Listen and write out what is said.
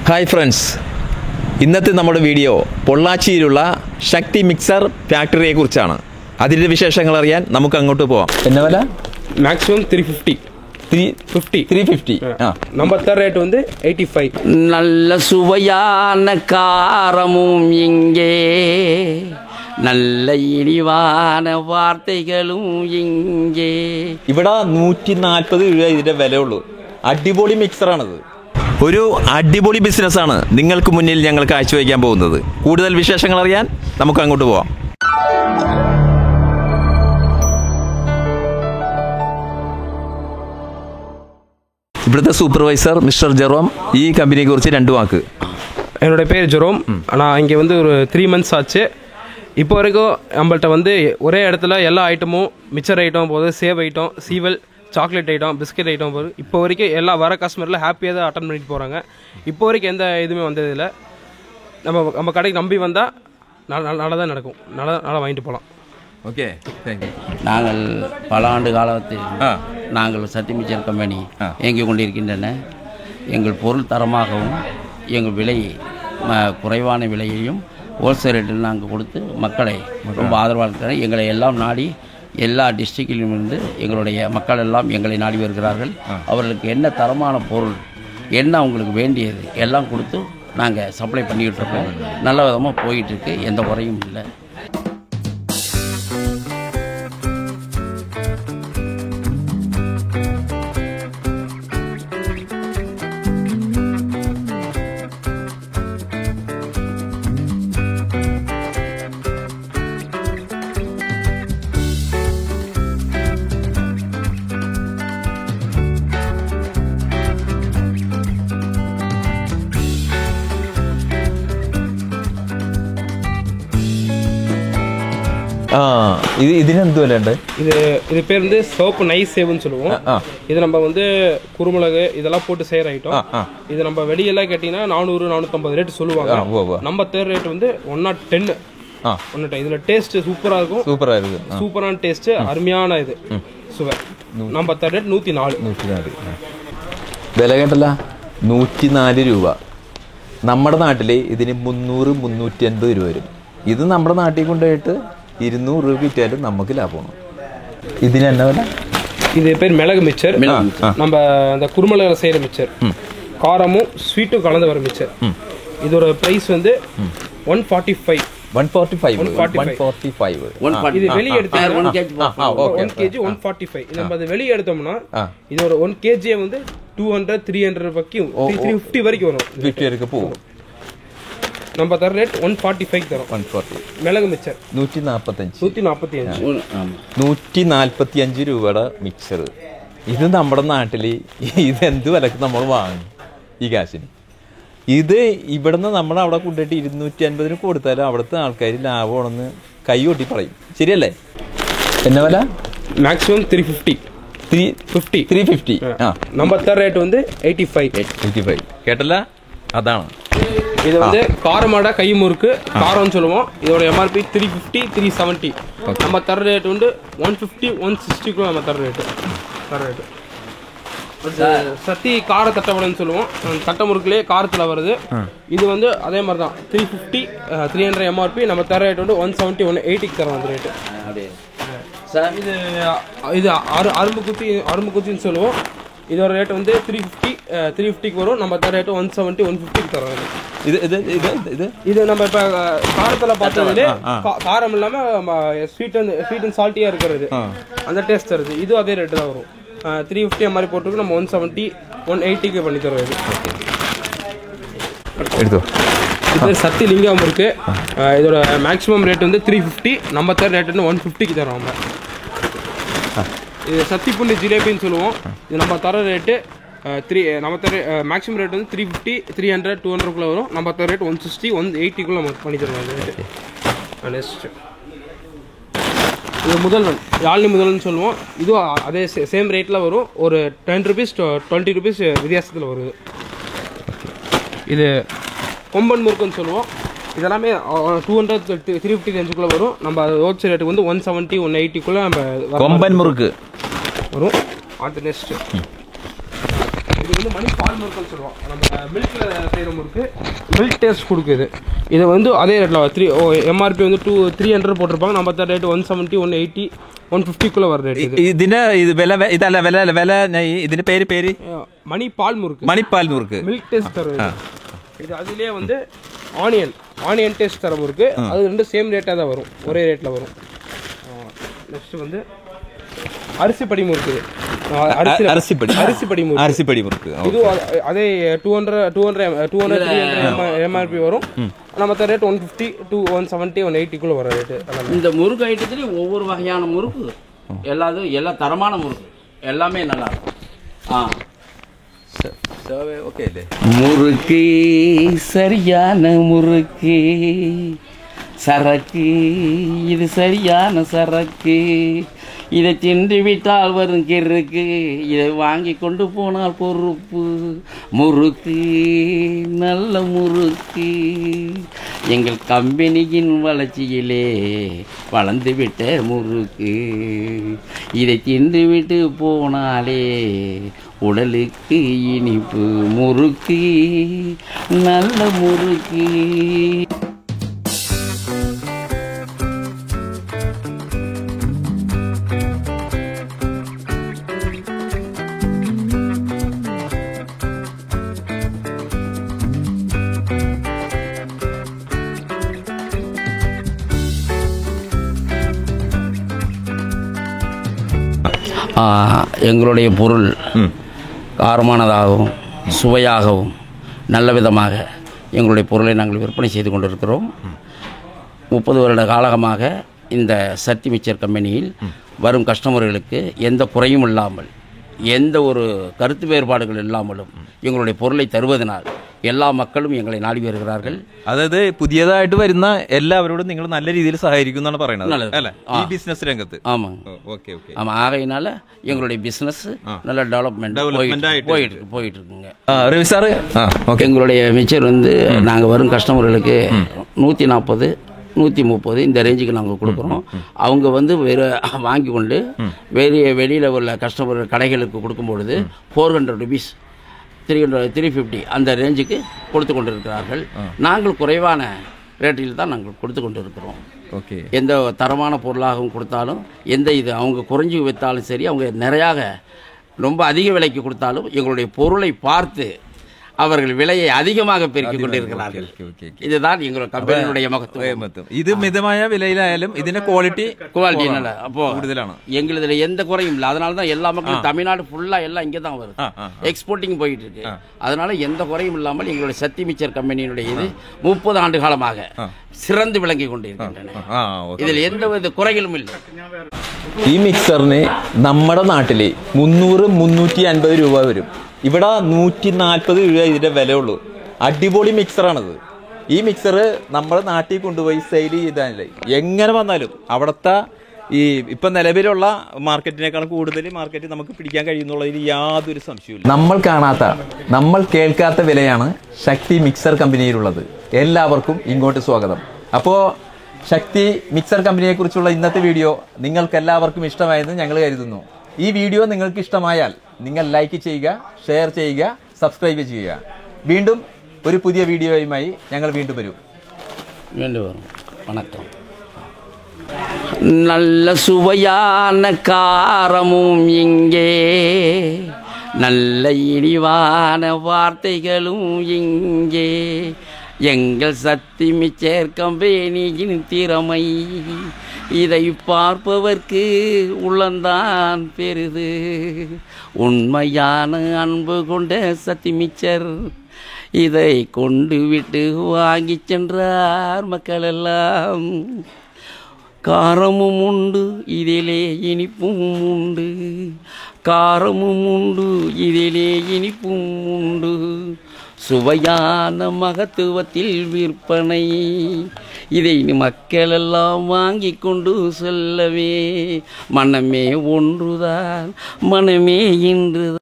Hi friends, ഇന്നത്തെ നമ്മുടെ video പൊള്ളാച്ചിയിലുള്ള ശക്തി mixer ഫാക്ടറിയെ കുറിച്ചാണ്. അതിൻ്റെ വിശേഷങ്ങൾ അറിയാൻ നമുക്ക് അങ്ങോട്ട് പോവാം. என்ன விலை? மேக்ஸிமம் 350. நம்ம தர ரேட் வந்து 85. நல்ல சுவையான காரமும் இங்கே, நல்ல ഇനിവാന വാർത്തകളും ഇங்கே. ഇവിടെ 140 രൂപ ഇതിൻ്റെ വിലയുള്ളൂ. അടിപൊളി മിക്സറാണത്. ഒരു അടിപൊളി ബിസിനസ്സാണ് നിങ്ങൾക്ക് മുന്നിൽ ഞങ്ങൾ കാഴ്ചവെക്കാൻ പോകുന്നത്. കൂടുതൽ വിശേഷങ്ങൾ അറിയാൻ നമുക്ക് അങ്ങോട്ട് പോവാം. ഇവിടുത്തെ സൂപ്പർവൈസർ മിസ്റ്റർ ജെറോം, ഈ കമ്പനിയെ കുറിച്ച് 2 വാക്ക്. என்னோட பேர் ஜெரோம். நான் இங்கே வந்து ஒரு 3 months ஆச்சு. இப்போ வரைக்கும் நம்மள்ட்ட வந்து ஒரே இடத்துல எல்லா ஐட்டமும், மிச்சர் ஐட்டம் போது, சேவ் ஐட்டம், சீவல், சாக்லேட் ஐட்டம், பிஸ்கெட் ஐட்டம் போது இப்போ வரைக்கும் எல்லா வர கஸ்டமரில் ஹாப்பியாக தான் அட்டன் பண்ணிட்டு போகிறாங்க. இப்போ வரைக்கும் எந்த இதுவுமே வந்ததில்லை. நம்ம கடைக்கு நம்பி வந்தால் நல்லா தான் நடக்கும். நல்லா வாங்கிட்டு போகலாம். Okay, thank you. நாங்கள் பல ஆண்டு காலத்தில் நாங்கள் சக்தி மிக்சர் கம்பெனி இயங்கிக் கொண்டிருக்கின்றன. எங்கள் பொருள் தரமாகவும் எங்கள் விலை குறைவான விலையையும் ஹோல்சேல் ரேட்டில் நாங்கள் கொடுத்து மக்களை ரொம்ப ஆதரவாக இருக்கிறோம். எங்களை எல்லாம் நாடி எல்லா டிஸ்ட்ரிக்டிலும் இருந்து எங்களுடைய மக்கள் எல்லாம் எங்களை நாடி வருகிறார்கள். அவர்களுக்கு என்ன தரமான பொருள், என்ன அவங்களுக்கு வேண்டியது எல்லாம் கொடுத்து நாங்கள் சப்ளை பண்ணிக்கிட்டு இருக்கோம். நல்ல விதமாக போயிட்டுருக்கு, எந்த குறையும் இல்லை. ഇതിനെന്ത് വിലയുണ്ട്? இது பேர் வந்து சோப்பு நைஸ் சேவ்னு சொல்லுவோம். இது நம்ம வந்து குருமிளகு இதெல்லாம் போட்டு செய்யற ஐட்டம். இது நம்ம வெளியெல்லாம் கேட்டீங்கன்னா 400-450 ரேட் சொல்லுவாங்க. நம்ம தேர் ரேட் வந்து 110. இதுல டேஸ்ட் சூப்பரா இருக்கும். சூப்பரான டேஸ்ட், அருமையான இது சுவை. நம்ம தேர் ரேட் 104. വില കേട്ടല്ല, 104 രൂപ. നമ്മുടെ നാട്ടിൽ ഇതിന് 300-350 രൂപ വരും. ഇത് നമ്മുടെ നാട്ടിൽ കൊണ്ടുപോയിട്ട് 200 രൂപ വിറ്റാലും നമുക്ക് ലാഭമാണ്. ഇതിന് என்ன விலை? இது பேர் மிளகு மிக்சர். நம்ம அந்த குருமிளகுல செய்யற மிக்சர், காரமும் ஸ்வீட்டும் கலந்து வர மிக்சர். இதோட பிரைஸ் வந்து 145. இது வெளியே எடுத்தா 1 kg 145. நம்ம அது வெளியே எடுத்தோம்னா இதோட 1 kg வந்து 200-300 வரைக்கும் 350 வரைக்கும் வரும். வீட்டுக்கு போகும். நம்ம தர ரேட் 145 தரோம். 140 மிளகு மிக்சர் 145 രൂപയുടെ മിക്സർ. ഇത് നമ്മുടെ നാട്ടിൽ ഇതെന്ത് വിലക്ക് നമ്മൾ വാങ്ങും ഈ കാശിന്? ഇത് ഇവിടുന്ന് നമ്മൾ അവിടെ കൊണ്ടിട്ട് 250 കൊടുത്താലും അവിടുത്തെ ആൾക്കാർ ലാഭമാണെന്ന് കൈ കൊട്ടി പറയും. ശരിയല്ലേ? என்ன വില? മാക്സിമം 350. நம்ம தர ரேட் வந்து 85. കേട്ടല്ല, അതാണ്. இது வந்து காரமாட கை முறுக்கு காரம்னு சொல்லுவோம். இதோட எம்ஆர்பி 350-370. நம்ம தர ரேட் வந்து 150-160 நம்ம தர ரேட்டு. சத்தி கார தட்டவடைன்னு சொல்லுவோம். தட்ட முறுக்குலேயே காரத்தில் வருது. இது வந்து அதே மாதிரி தான் 350-300 எம்ஆர்பி. நம்ம தர ரேட் வந்து 170-180 தரோம் அந்த ரேட்டு. இது அரும்பு குச்சின்னு சொல்லுவோம். இதோட ரேட் வந்து 350 வரும். நம்ம தர ரேட்டு 170-150 தரோம். இது நம்ம இப்போ காரத்தில் பார்த்ததுலே காரம் இல்லாமல் ஸ்வீட் அண்ட் சால்ட்டியாக இருக்கிறது, அந்த டேஸ்ட் தருது. இது அதே ரேட்டு தான் வரும். 350 மாதிரி போட்டுருக்கு. நம்ம 170-180 பண்ணி தரோம். இது பேர் சத்தி லிங்கம் இருக்கு. இதோட மேக்ஸிமம் ரேட் வந்து 350. நம்ம தர ரேட் வந்து 150 தரோம். நம்ம இது சத்தி புண்ணி ஜிலேபின்னு சொல்லுவோம். இது நம்ம தர ரேட்டு நம்ம தர மேக்ஸிமம் ரேட் வந்து 350-300-200 வரும். நம்ம தர ரேட் 160-180 நம்ம பண்ணி தருவோம். நெக்ஸ்ட் இது முதல்வன், யாழ்னி முதல்வன் சொல்லுவோம். இதுவும் அதே சேம் ரேட்டில் வரும். ஒரு 10 rupees 20 rupees வித்தியாசத்தில் வருது. இது கொம்பன் முறுக்குன்னு சொல்லுவோம். இதெல்லாமே 200-350 ரேஞ்சுக்குள்ளே வரும். நம்ம ஹோல்சேல் ரேட்டுக்கு வந்து 170-180 நம்ம கொம்பன் முறுக்கு வரும். அது நெக்ஸ்ட் இது வந்து மணி பால் முறுக்குன்னு சொல்லுவோம். நம்ம மில்கில் செய்கிற முறுக்கு மில்க் டேஸ்ட் கொடுக்குது. இதை வந்து அதே ரேட்டில் எம்ஆர்பி வந்து 300 போட்டிருப்பாங்க. நம்ம ரேட் 170, 180, 150 வர ரேட். ഇതിന് ഇത് ഇതല്ല വില ഇതിന്റെ പേര് மணி பால் முறுக்கு. மணிப்பால் முறுக்கு மில்க் டேஸ்ட் தரும் இது. அதுலேயே வந்து ஆனியன் டேஸ்ட் தர முறுக்கு. அது ரெண்டும் சேம் ரேட்டாக தான் வரும், ஒரே ரேட்டில் வரும். நெக்ஸ்ட் வந்து அரிசிப்படி முறுக்கு. அரிசிப்படி முறுக்கு இது அதே 200 எம்ஆர்பி வரும். நம்ம ரேட் 150 to 170, 180 வர ரேட்டு. இந்த முறுக்கு ஐட்டத்துலேயும் ஒவ்வொரு வகையான முறுக்கு, எல்லா தரமான முறுக்கு எல்லாமே நல்லா இருக்கும். முறுக்கு சரியான முறுக்கு, சரக்கு இது சரியான சரக்கு, இதை தின்று விட்டால் வரும் கிறுக்கு, இதை வாங்கி கொண்டு போனால் பொறுப்பு. முறுக்கு நல்ல முறுக்கு, எங்கள் கம்பெனியின் வளர்ச்சியிலே வளர்ந்துவிட்ட முறுக்கு, இதை தின்று விட்டு போனாலே உடலுக்கு இனிப்பு. முறுக்கு நல்ல முறுக்கு. எங்களுடைய பொருள் காரமானதாகவும் சுவையாகவும் நல்ல விதமாக எங்களுடைய பொருளை நாங்கள் விற்பனை செய்து கொண்டிருக்கிறோம். 30 வருட காலமாக இந்த சக்தி மிக்சர் கம்பெனியில் வரும் கஸ்டமர்களுக்கு எந்த குறையும் இல்லாமல், எந்த ஒரு கருத்து வேறுபாடுகள் இல்லாமலும் எங்களுடைய பொருளை தருவதனால் എല്ലാ മക്കളും ഞങ്ങളെ നാടി വരുகிறார்கள். അതായത് പുതിയതായിട്ട് വരുന്ന എല്ലാവരോടും നിങ്ങൾ നല്ല രീതിയിൽ സഹായിക്കും എന്നാണ് പറയുന്നത് അല്ലേ ഈ ബിസിനസ് രംഗത്ത്? ஆமா ஓகே ஓகே. ஆமா, ஆகையினால எங்களுடைய பிசினஸ் நல்ல டெவலப்மெண்ட் போயிட்டு இருக்குங்க. ரவி சார், எங்களுடைய மிச்சர் வந்து நாங்கள் வரும் கஸ்டமர்களுக்கு 140, 130 இந்த ரேஞ்சுக்கு நாங்கள் கொடுக்குறோம். அவங்க வந்து வேறு வாங்கி கொண்டு வெளியில் உள்ள கஸ்டமர் கடைகளுக்கு கொடுக்கும் பொழுது 400 rupees, 350 அந்த ரேஞ்சுக்கு கொடுத்து கொண்டிருக்கிறார்கள். நாங்கள் குறைவான ரேட்டில் தான் நாங்கள் கொடுத்து கொண்டு இருக்கிறோம். ஓகே. எந்த தரமான பொருளாகவும் கொடுத்தாலும், எந்த இது அவங்க குறைஞ்சி விற்றாலும் சரி, அவங்க நிறையாக ரொம்ப அதிக விலைக்கு கொடுத்தாலும் எங்களுடைய பொருளை பார்த்து அவர்கள் விலையை அதிகமாக பெருக்கிக் கொண்டிருக்கிறார்கள். இதுதான் எங்களுடைய கம்பெனியுடைய மகத்துவம். இது மிதമായ விலையிலாയാലും ഇതിന്റെ குவாலிட்டி நல்ல அப்போ കൂടുതലാണ്. எங்களுதுல எந்த குறையும் இல்லை. அதனால தான் எல்லா மக்களும் தமிழ்நாடு ஃபுல்லா எல்லாம் இங்கே தான் வருது. எக்ஸ்போர்ட்டிங் போயிட்டு இருக்கு. அதனால எந்த குறையும் இல்லாமல் எங்களுடைய சக்தி மிக்சர் கம்பெனியினுடைய இது 30 ஆண்டு காலமாக சிறந்து விளங்கி கொண்டிருக்கின்றன. இதில் எந்த வித குறைகளும் இல்லை. ഈ മിക്സറിന് നമ്മുടെ നാട്ടില് 300-350 രൂപ വരും. ഇവിടെ 140 രൂപ ഇതിന്റെ വിലയുള്ളൂ. അടിപൊളി മിക്സറാണിത്. ഈ മിക്സർ നമ്മുടെ നാട്ടിൽ കൊണ്ടുപോയി സെയിൽ ചെയ്താലേ എങ്ങനെ വന്നാലും അവിടുത്തെ ഈ ഇപ്പം നിലവിലുള്ള മാർക്കറ്റിനേക്കാളും കൂടുതൽ മാർക്കറ്റ് നമുക്ക് പിടിക്കാൻ കഴിയുന്നുള്ളതിൽ യാതൊരു സംശയവുമില്ല. നമ്മൾ കാണാത്ത, നമ്മൾ കേൾക്കാത്ത വിലയാണ് ശക്തി മിക്സർ കമ്പനിയിലുള്ളത്. എല്ലാവർക്കും ഇങ്ങോട്ട് സ്വാഗതം. അപ്പോൾ ശക്തി മിക്സർ കമ്പനിയെക്കുറിച്ചുള്ള ഇന്നത്തെ വീഡിയോ നിങ്ങൾക്ക് എല്ലാവർക്കും ഇഷ്ടമായെന്ന് ഞങ്ങൾ കരുതുന്നു. ഈ വീഡിയോ നിങ്ങൾക്ക് ഇഷ്ടമായാൽ നിങ്ങൾ ലൈക്ക് ചെയ്യുക, ഷെയർ ചെയ്യുക, സബ്സ്ക്രൈബ് ചെയ്യുക. വീണ്ടും ഒരു പുതിയ വീഡിയോയുമായി ഞങ്ങൾ വീണ്ടും വരും. வணக்கம். நல்ல சுவையான காரமும் இங்கே, நல்ல இனிவான வார்த்தைகளும் இங்கே, எங்கள் சக்தி மிக்சர் கம்பெனியின் திறமை இதை பார்ப்பவர்க்கு உள்ளந்தான் பெரிது. உண்மையான அன்பு கொண்ட சக்தி மிக்சர் இதை கொண்டு விட்டு வாங்கி சென்றார் மக்கள் எல்லாம். காரமும் உண்டு இதிலே இனிப்பும் உண்டு, காரமும் உண்டு இதிலே இனிப்பும் உண்டு, சுவையான மகத்துவத்தில் விற்பனை. இதை மக்களெல்லாம் வாங்கி கொண்டு செல்லவே மனமே ஒன்றுதான், மனமே இன்றுதான்.